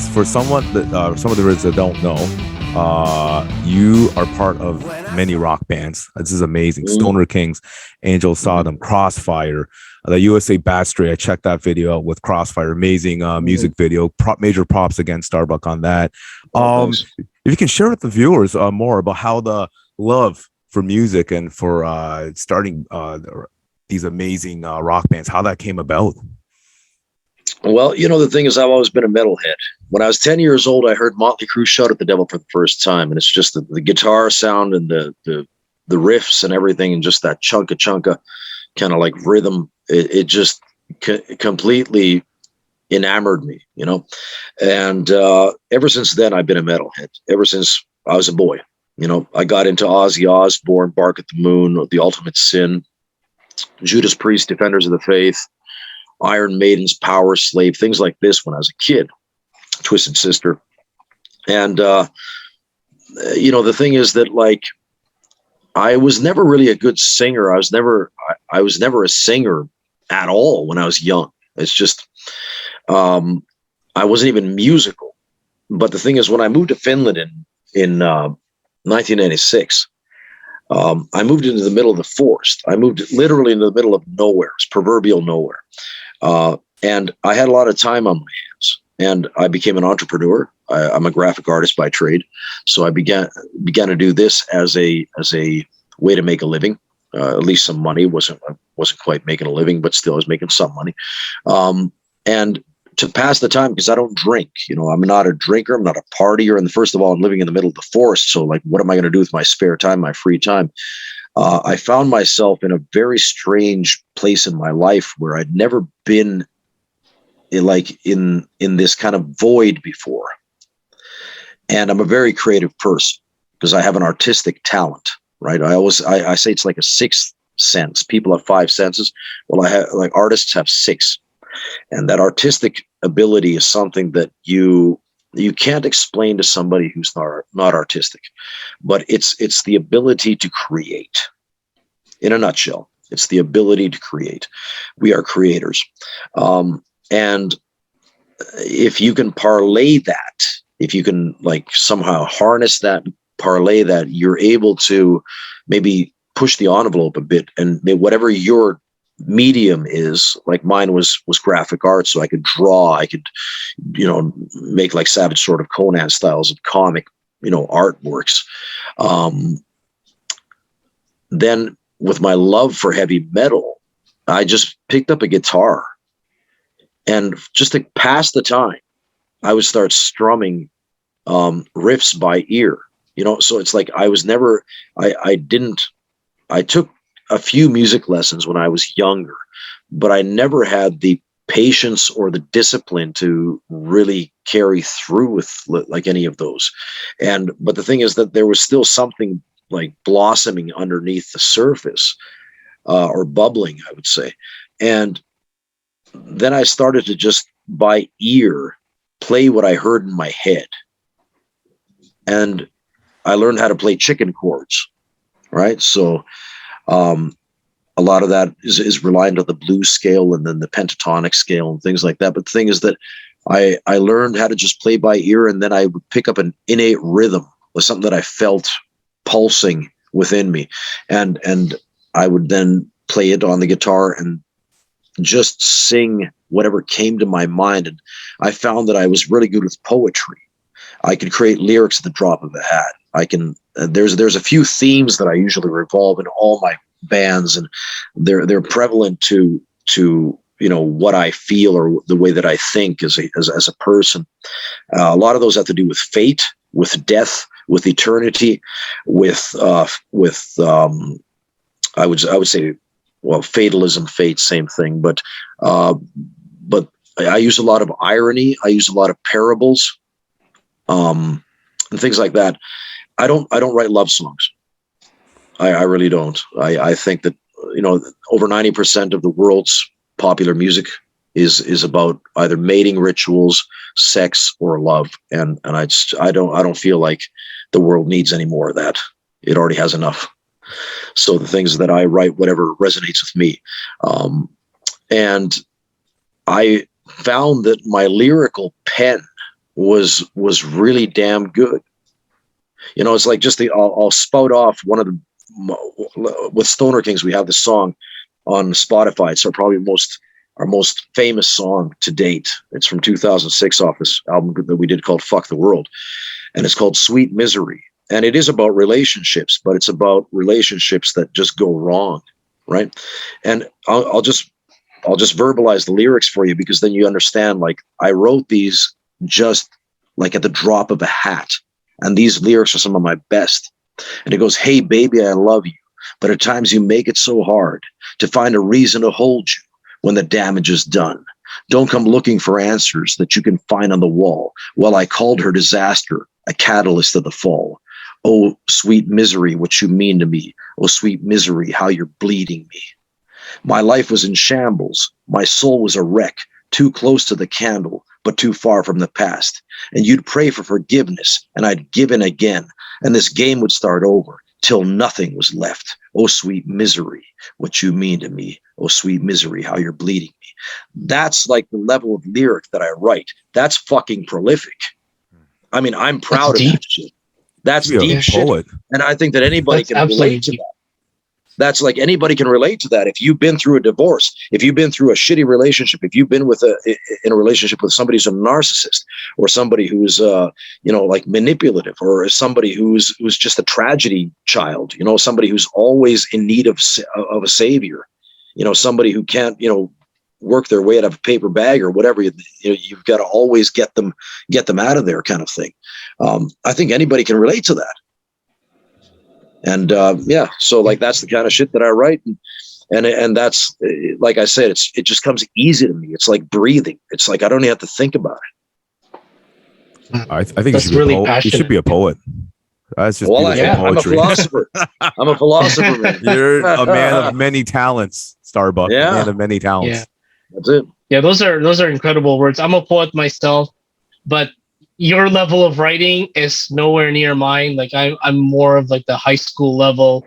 for someone that some of the viewers that don't know, you are part of many rock bands. This is amazing. Mm, Stoner Kings, Angel mhm, Sodom, Crossfire, the USA Bad Stray. I checked that video out with Crossfire. Amazing mhm. music video. Major props again, StarBuck on that. Oh, thanks. If you can share with the viewers more about how the love for music and for starting these amazing rock bands, how that came about. Well, the thing is, I've always been a metalhead. When I was 10 years old, I heard Motley Crue shout at the devil for the first time. And it's just the guitar sound and the riffs and everything, and just that chunka kind of like rhythm. It just completely enamored me. And ever since then, I've been a metalhead. Ever since I was a boy, I got into Ozzy Osbourne, Bark at the Moon, The Ultimate Sin, Judas Priest, Defenders of the Faith, Iron Maiden's Power Slave, things like this when I was a kid, Twisted Sister. And, the thing is that, like, I was never really a good singer. I was never a singer at all when I was young. It's just, I wasn't even musical. But the thing is, when I moved to Finland in 1996, I moved into the middle of the forest. I moved literally into the middle of nowhere, it's proverbial nowhere. And I had a lot of time on my hands, and I became an entrepreneur. I'm a graphic artist by trade, so I began to do this as a way to make a living, at least some money. wasn't quite making a living, but still I was making some money, and to pass the time, because I don't drink. I'm not a drinker. I'm not a partier. And first of all, I'm living in the middle of the forest, so like, what am I going to do with my spare time, my free time? I found myself in a very strange place in my life where I'd never been in this kind of void before. And I'm a very creative person because I have an artistic talent, right? I say it's like a sixth sense. People have five senses. Well, I have, like, artists have six. And that artistic ability is something that you can't explain to somebody who's not artistic, but it's the ability to create. In a nutshell, it's the ability to create. We are creators. And if you can parlay that, if you can, like, somehow harness that, parlay that, you're able to maybe push the envelope a bit, and whatever your medium is, like mine was graphic art, so I could draw, I could make like Savage Sword of Conan styles of comic artworks. Then with my love for heavy metal, I just picked up a guitar, and just to pass the time, I would start strumming riffs by ear. So it's like I was never, I took a few music lessons when I was younger, but I never had the patience or the discipline to really carry through with like any of those. But the thing is that there was still something like blossoming underneath the surface, or bubbling, I would say. And then I started to just by ear play what I heard in my head. And I learned how to play chicken chords, right? So, a lot of that is reliant on the blues scale and then the pentatonic scale and things like that. But the thing is that I learned how to just play by ear, and then I would pick up an innate rhythm with something that I felt pulsing within me. And I would then play it on the guitar and just sing whatever came to my mind. And I found that I was really good with poetry. I could create lyrics at the drop of a hat. I can, there's a few themes that I usually revolve in all my bands, and they're prevalent to what I feel or the way that I think as a person. A lot of those have to do with fate, with death, with eternity, with I would say, well, fatalism, fate, same thing. But I use a lot of irony. I use a lot of parables, and things like that. I don't write love songs. I really don't. I think that over 90% of the world's popular music is about either mating rituals, sex, or love, and I don't feel like the world needs any more of that. It already has enough. So the things that I write, whatever resonates with me, and I found that my lyrical pen was really damn good. You know, it's like just I'll spout off one of the, with Stoner Kings, we have the song on Spotify. It's probably our most famous song to date. It's from 2006 off this album that we did called Fuck the World. And it's called Sweet Misery. And it is about relationships, but it's about relationships that just go wrong, right? And I'll just verbalize the lyrics for you, because then you understand, like, I wrote these just like at the drop of a hat. And these lyrics are some of my best. And it goes, hey, baby, I love you, but at times you make it so hard to find a reason to hold you when the damage is done. Don't come looking for answers that you can find on the wall. Well, I called her disaster, a catalyst of the fall. Oh, sweet misery, what you mean to me. Oh, sweet misery, how you're bleeding me. My life was in shambles. My soul was a wreck, too close to the candle, but too far from the past. And you'd pray for forgiveness, and I'd give in again. And this game would start over till nothing was left. Oh, sweet misery, what you mean to me. Oh, sweet misery, how you're bleeding me. That's like the level of lyric that I write. That's fucking prolific. I mean, I'm proud of that shit. That's deep shit. And I think that anybody can relate to that. That's like, anybody can relate to that. If you've been through a divorce, if you've been through a shitty relationship, if you've been in a relationship with somebody who's a narcissist, or somebody who's like manipulative, or somebody who's just a tragedy child, somebody who's always in need of a savior, somebody who can't, work their way out of a paper bag or whatever, you've got to always get them out of there, kind of thing. I think anybody can relate to that. And so like, that's the kind of shit that I write, and that's, like I said, it just comes easy to me. It's like breathing. It's like I don't even have to think about it. I think you should be a poet. That's just I'm a philosopher. I'm a philosopher, man. You're a man of many talents, StarBuck. Yeah. A man of many talents. Yeah. That's it. Yeah, those are incredible words. I'm a poet myself, but your level of writing is nowhere near mine. Like I'm more of like the high school level,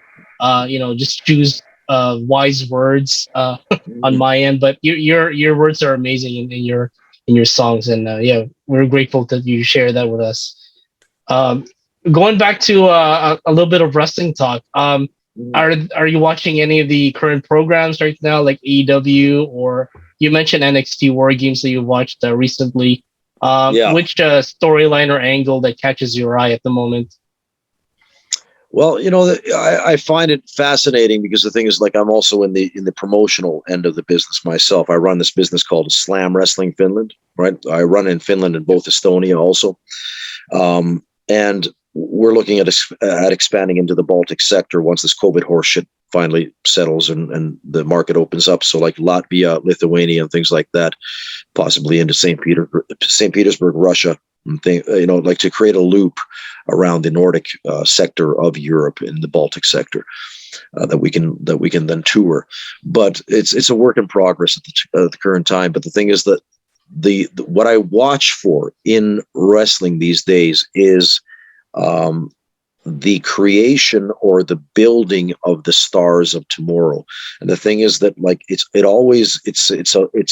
just choose wise words on my end. But your words are amazing in your songs, and we're grateful that you share that with us. Going back to a little bit of wrestling talk. Are you watching any of the current programs right now, like AEW, or you mentioned NXT War Games that you watched recently? Which storyline or angle that catches your eye at the moment? Well, I find it fascinating, because the thing is, like, I'm also in the promotional end of the business myself. I run this business called Slam Wrestling Finland, right? I run in Finland and both Estonia also. And we're looking at expanding into the Baltic sector once this COVID horse shit finally settles and the market opens up. So like Latvia, Lithuania, and things like that, possibly into St. Petersburg, Russia, and like to create a loop around the Nordic sector of Europe in the Baltic sector that we can then tour. But it's a work in progress at the current time. But the thing is that what I watch for in wrestling these days is the creation or the building of the stars of tomorrow. And the thing is that, like, it's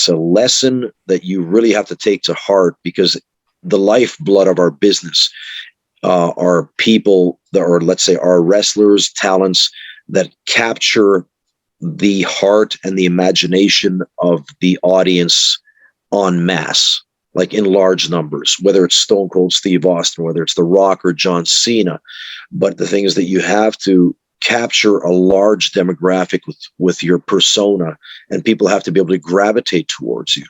a lesson that you really have to take to heart, because the lifeblood of our business are people that are, let's say, our wrestlers, talents that capture the heart and the imagination of the audience en masse, like in large numbers, whether it's Stone Cold Steve Austin, whether it's The Rock or John Cena. But the thing is that you have to capture a large demographic with your persona, and people have to be able to gravitate towards you.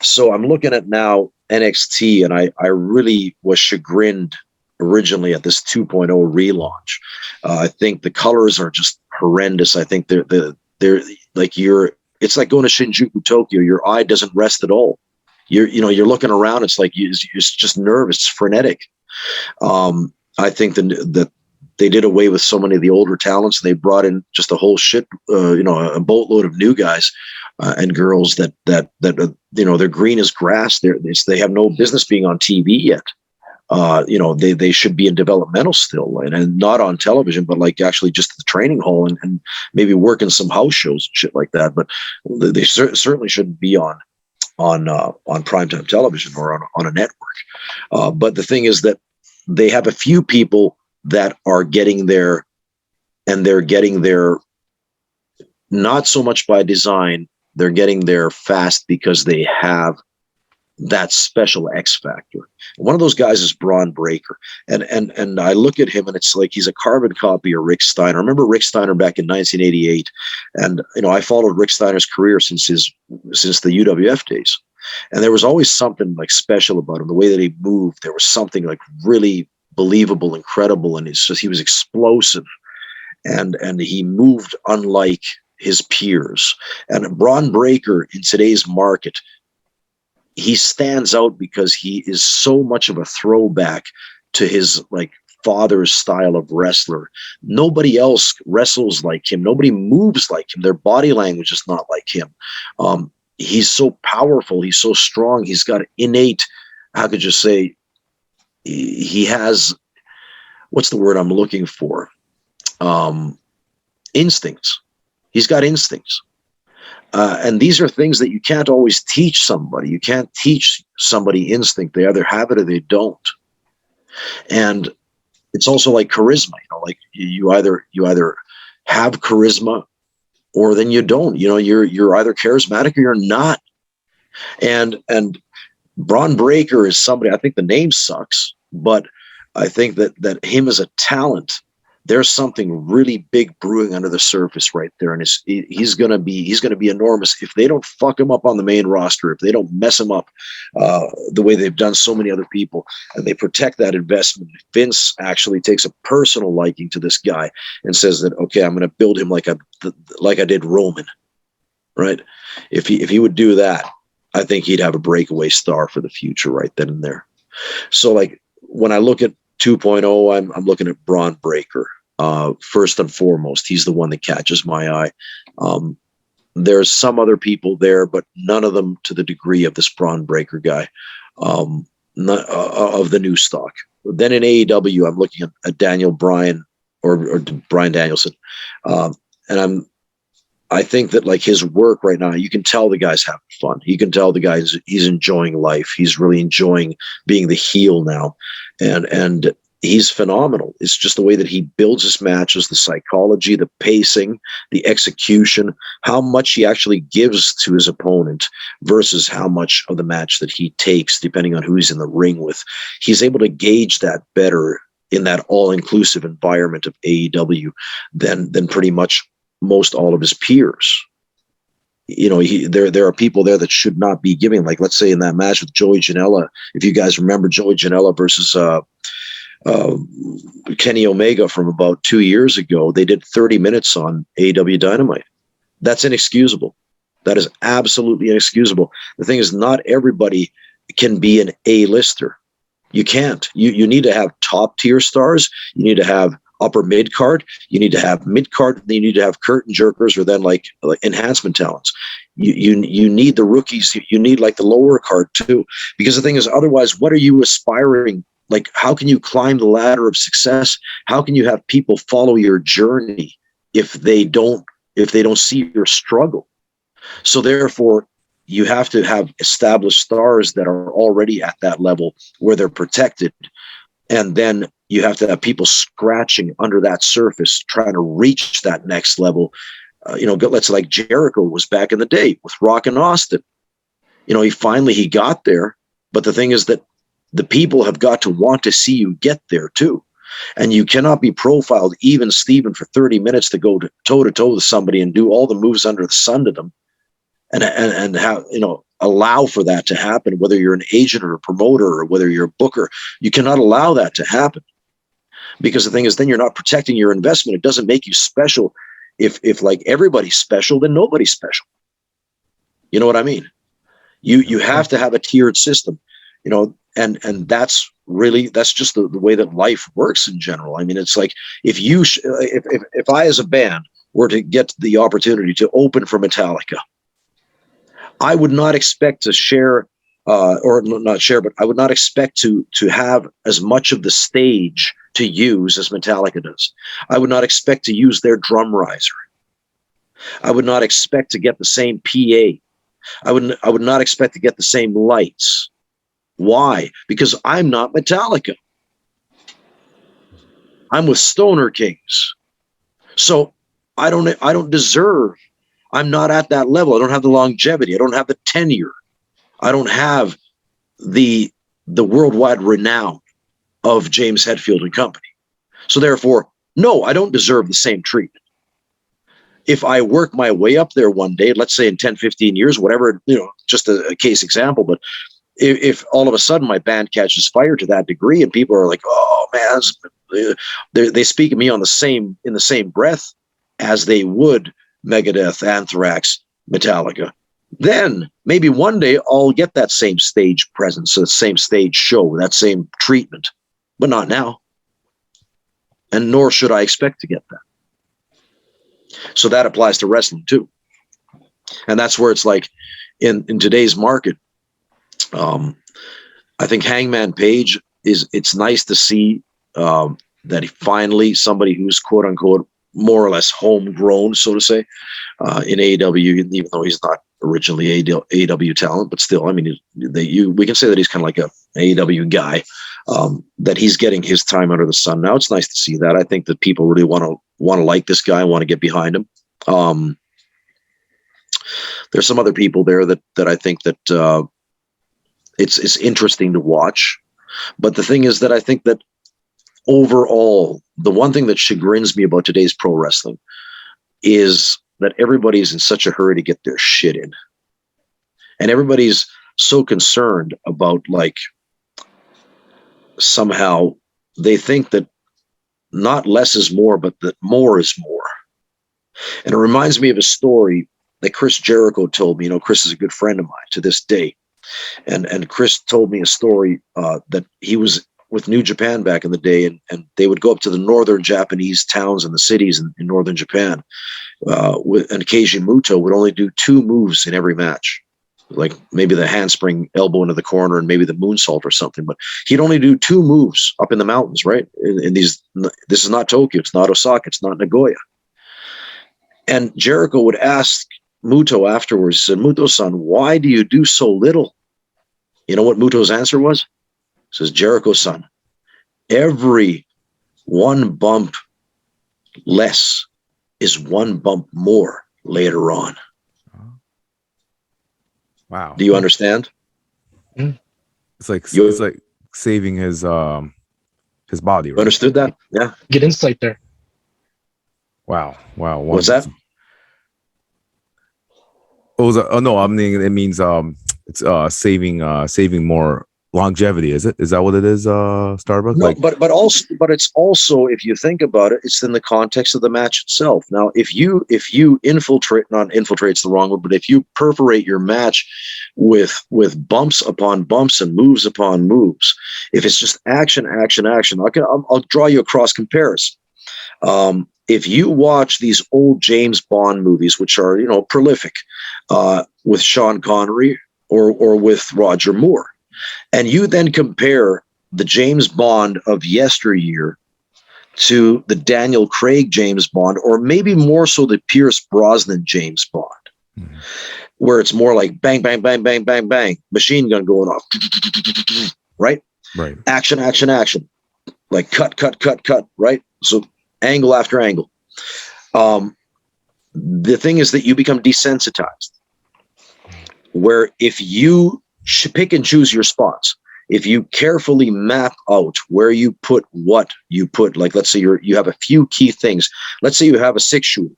So I'm looking at now NXT, and I really was chagrined originally at this 2.0 relaunch. I think the colors are just horrendous. I think they're like, it's like going to Shinjuku, Tokyo. Your eye doesn't rest at all. You're looking around. It's like you're just nervous. It's frenetic. I think that they did away with so many of the older talents, and they brought in just a whole a boatload of new guys and girls that they're green as grass. They have no business being on TV yet. They should be in developmental still, and not on television, but like actually just the training hall and maybe working some house shows and shit like that. But they certainly shouldn't be on on primetime television or on a network. But the thing is that they have a few people that are getting there, and they're getting there not so much by design. They're getting there fast because they have that special X factor. One of those guys is Braun Breaker. And I look at him and it's like he's a carbon copy of Rick Steiner. I remember Rick Steiner back in 1988. And, I followed Rick Steiner's career since the UWF days. And there was always something like special about him. The way that he moved, there was something like really believable, incredible. And it's just, he was explosive. And he moved unlike his peers. And Braun Breaker in today's market, he stands out because he is so much of a throwback to his like father's style of wrestler. Nobody else wrestles like him. Nobody moves like him. Their body language is not like him. He's so powerful. He's so strong. He's got innate, how could you say, he has, what's the word I'm looking for? Instincts. He's got instincts. And these are things that you can't always teach somebody. You can't teach somebody instinct. They either have it or they don't. And it's also like charisma, like you either have charisma or then you don't. You're either charismatic or you're not. And Braun Breaker is somebody, I think the name sucks, but I think that him as a talent, there's something really big brewing under the surface right there, and he's gonna be enormous if they don't fuck him up on the main roster, if they don't mess him up the way they've done so many other people, and they protect that investment. Vince actually takes a personal liking to this guy and says that, okay, I'm going to build him like I did Roman, right? If he would do that, I think he'd have a breakaway star for the future right then and there. So like when I look at 2.0, I'm looking at Braun Breaker. First and foremost, he's the one that catches my eye. There's some other people there, but none of them to the degree of this Braun Breaker guy, of the new stock. Then in AEW, I'm looking at Daniel Bryan or Bryan Danielson, and I think that like his work right now, you can tell the guy's having fun. You can tell the guy he's enjoying life. He's really enjoying being the heel now, and he's phenomenal. It's just the way that he builds his matches, the psychology, the pacing, the execution, how much he actually gives to his opponent versus how much of the match that he takes, depending on who he's in the ring with. He's able to gauge that better in that all-inclusive environment of AEW than pretty much most all of his peers. There are people there that should not be giving, like let's say in that match with Joey Janela, if you guys remember Joey Janela versus Kenny Omega from about 2 years ago, they did 30 minutes on AEW Dynamite. That's inexcusable. That is absolutely inexcusable. The thing is, not everybody can be an A-lister. You can't. You need to have top tier stars. You need to have upper mid card. You need to have mid card. You need to have curtain jerkers, or then like enhancement talents. You need the rookies. You need like the lower card too, because the thing is, otherwise, what are you aspiring? Like, how can you climb the ladder of success? How can you have people follow your journey if they don't see your struggle? So therefore, you have to have established stars that are already at that level where they're protected. And then you have to have people scratching under that surface, trying to reach that next level. Let's say like Jericho was back in the day with Rock and Austin. He got there. But the thing is that the people have got to want to see you get there too. And you cannot be profiled even Steven for 30 minutes to go toe to toe with somebody and do all the moves under the sun to them and have, allow for that to happen, whether you're an agent or a promoter or whether you're a booker. You cannot allow that to happen, because the thing is, then you're not protecting your investment. It doesn't make you special. If like everybody's special, then nobody's special. You know what I mean? You have to have a tiered system, and that's just the way that life works in general. I mean, it's like if I as a band were to get the opportunity to open for Metallica, I would not expect to share, or not share, but I would not expect to have as much of the stage to use as Metallica does. I would not expect to use their drum riser. I would not expect to get the same PA. I would not expect to get the same lights. Why? Because I'm not Metallica. I'm with Stoner Kings. So I don't deserve, I'm not at that level. I don't have the longevity. I don't have the tenure. I don't have the worldwide renown of James Hetfield and company. So therefore, no, I don't deserve the same treatment. If I work my way up there one day, let's say in 10, 15 years, whatever, just a case example, but if all of a sudden my band catches fire to that degree and people are like, oh man, they speak of me in the same breath as they would Megadeth, Anthrax, Metallica, then maybe one day I'll get that same stage presence, the same stage show, that same treatment, but not now. And nor should I expect to get that. So that applies to wrestling too. And that's where it's like in today's market, I think Hangman Page it's nice to see that he finally, somebody who's quote unquote more or less homegrown, so to say, in AEW, even though he's not originally AEW talent, but still, I mean, we can say that he's kind of like a AEW guy, that he's getting his time under the sun. Now it's nice to see that. I think that people really want to like this guy, want to get behind him. There's some other people there that I think that it's interesting to watch. But the thing is that I think that overall, the one thing that chagrins me about today's pro wrestling is that everybody's in such a hurry to get their shit in. And everybody's so concerned about, like, somehow they think that not less is more, but that more is more. And it reminds me of a story that Chris Jericho told me. Chris is a good friend of mine to this day. And Chris told me a story that he was with New Japan back in the day, and they would go up to the northern Japanese towns and the cities in northern Japan, and Keiji Muto would only do 2 moves in every match, like maybe the handspring elbow into the corner and maybe the moonsault or something, but he'd only do 2 moves up in the mountains, right? This is not Tokyo, it's not Osaka, it's not Nagoya. And Jericho would ask Muto afterwards, he said, Muto-san, why do you do so little? You know what Muto's answer was? He says, Jericho-san, every 1 bump less is 1 bump more later on. Wow. Do you understand? It's like saving his body. Right? Understood that? Yeah. Get insight there. Wow. What's that? Oh no, I mean it means it's saving more longevity. Is that what it is, StarBuck? No, but it's also, if you think about it, it's in the context of the match itself. Now, if you infiltrate, not infiltrate's the wrong word, but if you perforate your match with bumps upon bumps and moves upon moves, if it's just action, I'll draw you a cross comparison. If you watch these old James Bond movies, which are, prolific, with Sean Connery or with Roger Moore, and you then compare the James Bond of yesteryear to the Daniel Craig James Bond, or maybe more so the Pierce Brosnan James Bond, where it's more like bang, bang, bang, bang, bang, bang, machine gun going off, right? Right. Action, like cut, right? So angle after angle. The thing is that you become desensitized, where if you pick and choose your spots, if you carefully map out where you put what you put, like let's say you have a few key things. Let's say you have a 6-shooter,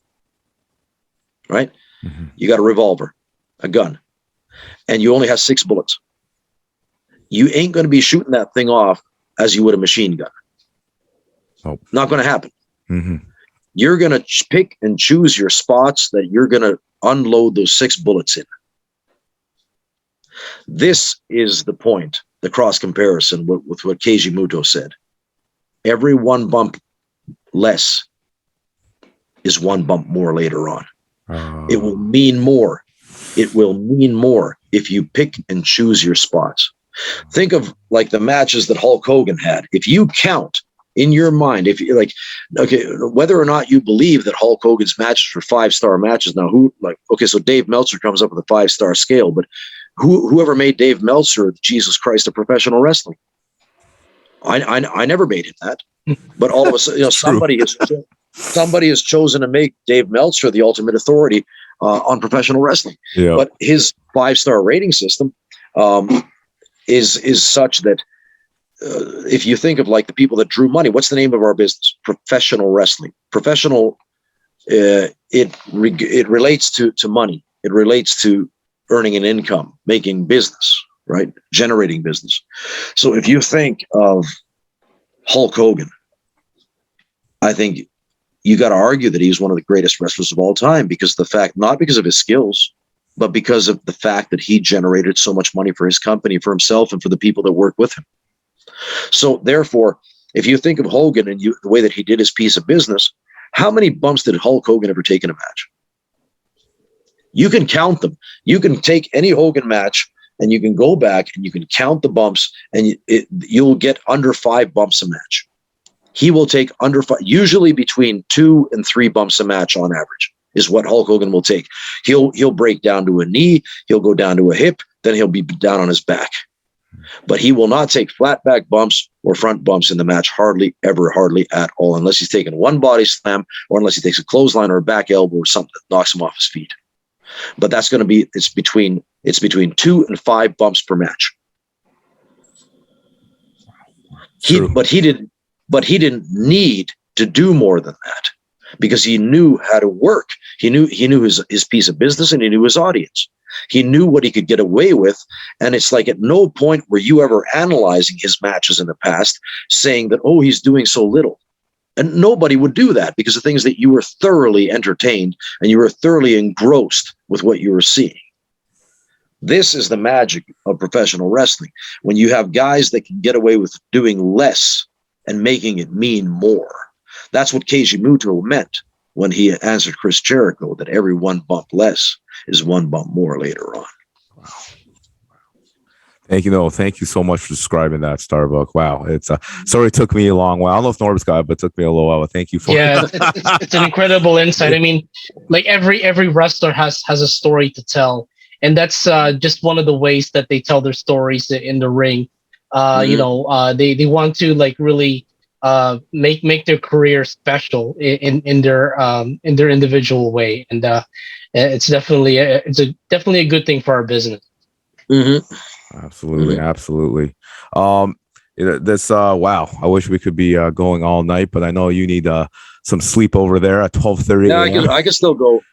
right? Mm-hmm. You got a revolver, a gun, and you only have 6 bullets. You ain't going to be shooting that thing off as you would a machine gun. Oh. Not going to happen. Mm-hmm. You're going to pick and choose your spots that you're going to unload those 6 bullets in. This is the point, the cross comparison with what Keiji Muto said. Every 1 bump less is 1 bump more later on. It will mean more. It will mean more if you pick and choose your spots. Think of like the matches that Hulk Hogan had. If you count in your mind, if you like, okay, whether or not you believe that Hulk Hogan's matches were 5-star matches. Now, okay, so Dave Meltzer comes up with a 5-star scale, but whoever made Dave Meltzer, Jesus Christ, of professional wrestling? I never made him that, but all of a sudden, somebody has chosen to make Dave Meltzer the ultimate authority on professional wrestling. Yeah. But his 5-star rating system is such that if you think of like the people that drew money, what's the name of our business? Professional wrestling. Professional. It relates to money. It relates to earning an income, making business, right? Generating business. So if you think of Hulk Hogan, I think you got to argue that he's one of the greatest wrestlers of all time because not because of his skills, but because of the fact that he generated so much money for his company, for himself, and for the people that work with him. So therefore, if you think of Hogan and the way that he did his piece of business, how many bumps did Hulk Hogan ever take in a match? You can count them. You can take any Hogan match and you can go back and you can count the bumps, and you'll get under 5 bumps a match. He will take under 5, usually between 2 and 3 bumps a match on average is what Hulk Hogan will take. He'll break down to a knee, he'll go down to a hip, then he'll be down on his back. But he will not take flat back bumps or front bumps in the match, hardly at all, unless he's taking one body slam or unless he takes a clothesline or a back elbow or something that knocks him off his feet. But that's going to be, it's between 2 and 5 bumps per match. But he didn't need to do more than that because he knew how to work. He knew his piece of business, and he knew his audience. He knew what he could get away with. And it's like at no point were you ever analyzing his matches in the past saying that, oh, he's doing so little. And nobody would do that because the thing is that you were thoroughly entertained and you were thoroughly engrossed with what you were seeing. This is the magic of professional wrestling. When you have guys that can get away with doing less and making it mean more. That's what Keiji Muto meant when he answered Chris Jericho, that every 1 bump less is 1 bump more later on. Wow. Thank you so much for describing that, StarBuck. Wow, it's sorry it took me a long while. I don't know if NORBZ got it, but it took me a little while. Thank you for it's an incredible insight. I mean, like every wrestler has a story to tell, and that's just one of the ways that they tell their stories in the ring. You know, they want to like really make their career special in their individual way, and it's definitely a good thing for our business. Absolutely. This wow, I wish we could be going all night, but I know you need some sleep over there at 12:30. Yeah, I can still go.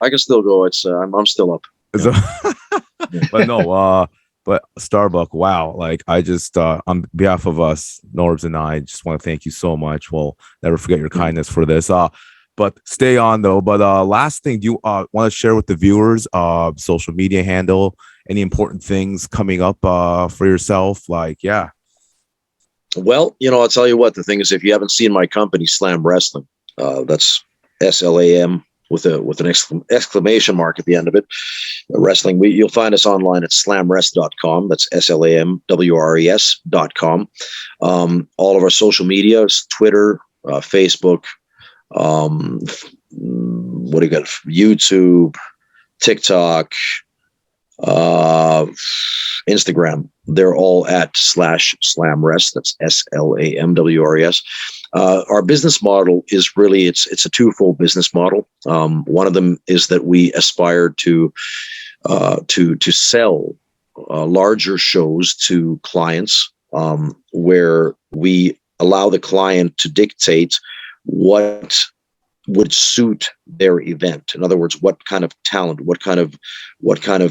It's I'm still up. Yeah. But no, but StarBuck, wow, like I just on behalf of us, NORBZ and I just want to thank you so much. We'll never forget your kindness for this. But stay on though. But last thing, do you want to share with the viewers social media handle, any important things coming up for yourself? Like, yeah. Well, you know, I'll tell you what, the thing is, if you haven't seen my company, Slam Wrestling, that's SLAM with an exclamation mark at the end of it. Wrestling. You'll find us online at slamrest.com. That's SLAMWRES.com. All of our social media is Twitter, Facebook, what do you got? YouTube, TikTok, Instagram. They're all at /SlamRest. That's SLAMWRES. Our business model is really, it's a twofold business model. One of them is that we aspire to sell larger shows to clients, where we allow the client to dictate what would suit their event. In other words, what kind of talent, what kind of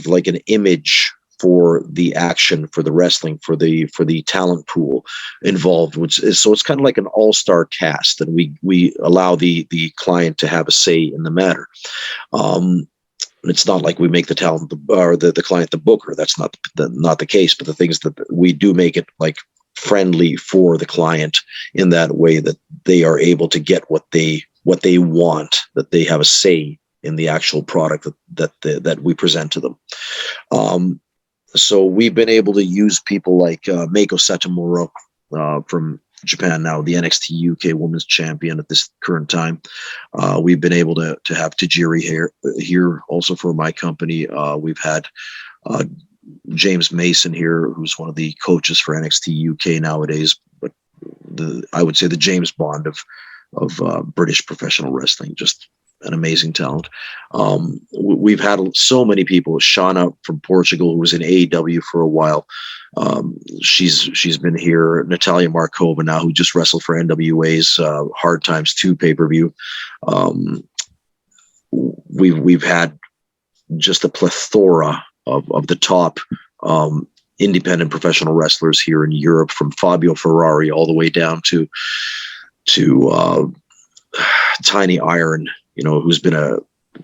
like an image for the action, for the wrestling, for the talent pool involved. So it's kind of like an all-star cast, and we allow the client to have a say in the matter. It's not like we make the talent or the client the booker. That's not the case. But the things that we do make it like friendly for the client in that way that they are able to get what they want, that they have a say in the actual product that we present to them. So we've been able to use people like Meiko Satomura from Japan now, the NXT UK Women's Champion at this current time. We've been able to have Tajiri here also for my company. We've had James Mason here, who's one of the coaches for NXT UK nowadays, but I would say the James Bond of British professional wrestling, just an amazing talent. We've had so many people. Shauna from Portugal, who was in AEW for a while. She's been here. Natalia Markova now, who just wrestled for NWA's Hard Times 2 pay-per-view. We've had just a plethora of the top independent professional wrestlers here in Europe, from Fabio Ferrari all the way down to Tiny Iron, who's been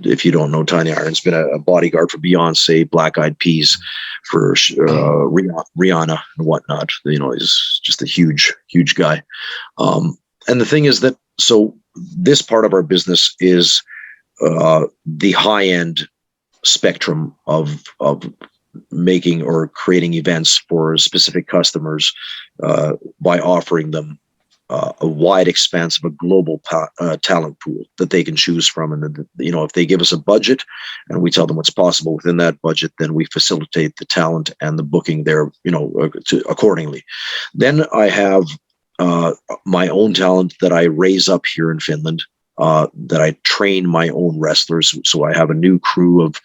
if you don't know, Tiny Iron's been a bodyguard for Beyonce, Black Eyed Peas, for Rihanna and whatnot. He's just a huge, huge guy. And the thing is that, so this part of our business is the high end spectrum of making or creating events for specific customers by offering them a wide expanse of a global talent pool that they can choose from. And if they give us a budget and we tell them what's possible within that budget, then we facilitate the talent and the booking there, accordingly. Then I have my own talent that I raise up here in Finland, that I train my own wrestlers. So I have a new crew of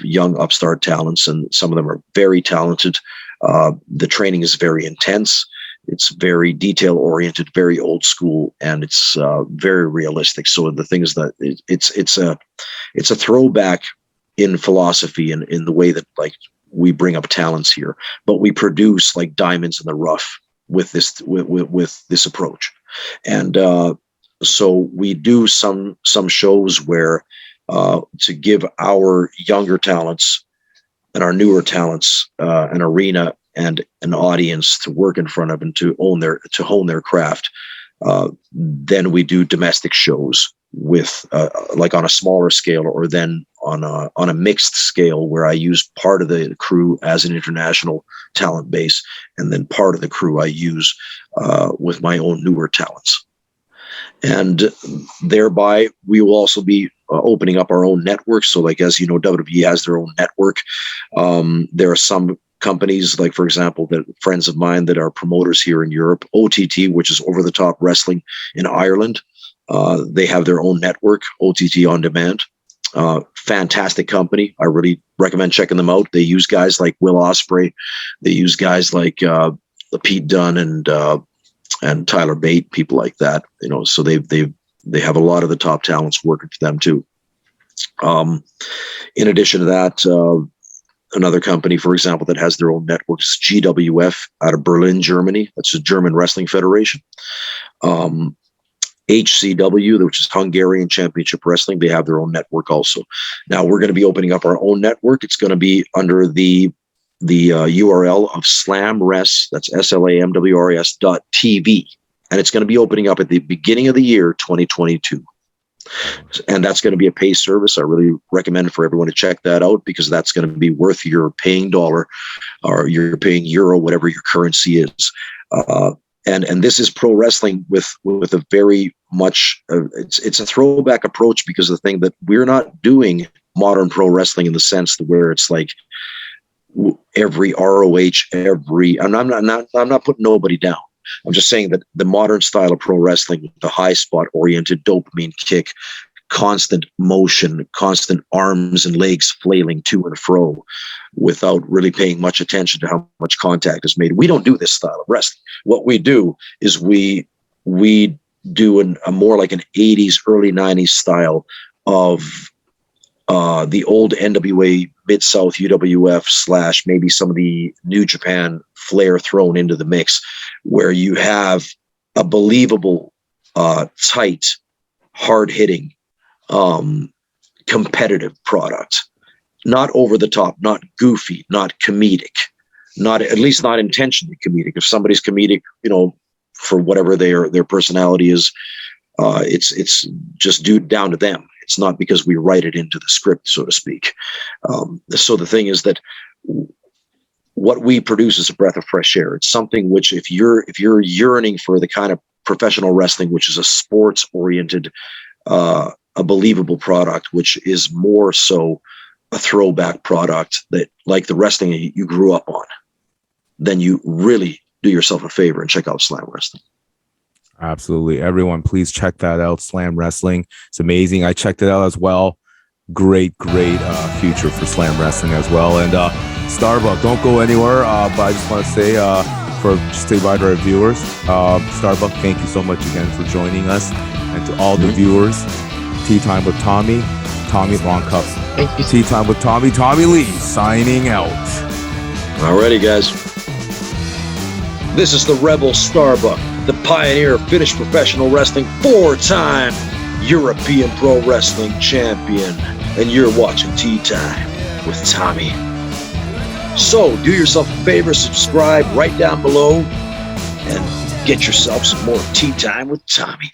young upstart talents, and some of them are very talented. The training is very intense. It's very detail oriented, very old school, and it's very realistic. So the thing is that it's a throwback in philosophy and in the way that, like, we bring up talents here, but we produce like diamonds in the rough with this approach. And so we do some shows where to give our younger talents and our newer talents an arena and an audience to work in front of and to hone their craft. Then we do domestic shows with like on a smaller scale, or then on a mixed scale, where I use part of the crew as an international talent base, and then part of the crew I use with my own newer talents. And thereby we will also be opening up our own network. So, like, as you know, WWE has their own network. There are some companies, like, for example, that friends of mine that are promoters here in Europe, OTT, which is Over the Top Wrestling in Ireland. They have their own network, OTT On Demand. Fantastic company. I really recommend checking them out. They use guys like Will Ospreay. They use guys like Pete Dunne and Tyler Bate, people like that. So they have a lot of the top talents working for them too. In addition to that, another company, for example, that has their own network is GWF out of Berlin, Germany. That's a German Wrestling Federation. HCW, which is Hungarian Championship Wrestling, they have their own network also. Now we're going to be opening up our own network. It's going to be under the URL of SlamWrest. That's SLAMWRS.TV. And it's going to be opening up at the beginning of the year 2022. And that's going to be a pay service. I really recommend for everyone to check that out, because that's going to be worth your paying dollar or you're paying euro, whatever your currency is. And this is pro wrestling with a very much, it's a throwback approach, because the thing that we're not doing modern pro wrestling in the sense that where it's like every ROH, I'm not putting nobody down. I'm just saying that the modern style of pro wrestling, the high spot oriented dopamine kick, constant motion, constant arms and legs flailing to and fro without really paying much attention to how much contact is made. We don't do this style of wrestling. What we do is we do a more like an 80s, early 90s style of the old NWA, Mid-South UWF / maybe some of the New Japan flair thrown into the mix, where you have a believable, tight, hard-hitting, competitive product. Not over the top, not goofy, not comedic, at least not intentionally comedic. If somebody's comedic, for whatever their personality is, it's just down to them. It's not because we write it into the script, so to speak. So the thing is that what we produce is a breath of fresh air. It's something which, if you're yearning for the kind of professional wrestling, which is a sports oriented, a believable product, which is more so a throwback product that, like the wrestling you grew up on, then you really do yourself a favor and check out Slam Wrestling. Absolutely. Everyone, please check that out. Slam Wrestling. It's amazing. I checked it out as well. Great future for Slam Wrestling as well. And StarBuck, don't go anywhere. But I just want to say, just to invite our viewers, StarBuck, thank you so much again for joining us. And to all the viewers, Tea Time with Tommy Long Cup. Thank you. Tea Time with Tommy Lee, signing out. Alrighty, guys. This is the Rebel StarBuck, the pioneer of Finnish professional wrestling, 4-time European Pro Wrestling champion. And you're watching Tea Time with Tommy. So do yourself a favor, subscribe right down below, and get yourself some more Tea Time with Tommy.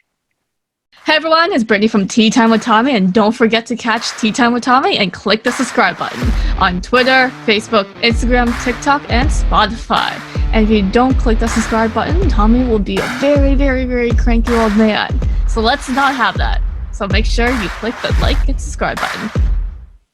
Hey everyone, it's Brittany from Tea Time with Tommy, and don't forget to catch Tea Time with Tommy and click the subscribe button on Twitter, Facebook, Instagram, TikTok, and Spotify. And if you don't click the subscribe button, Tommy will be a very cranky old man. So let's not have that. So make sure you click the like and subscribe button.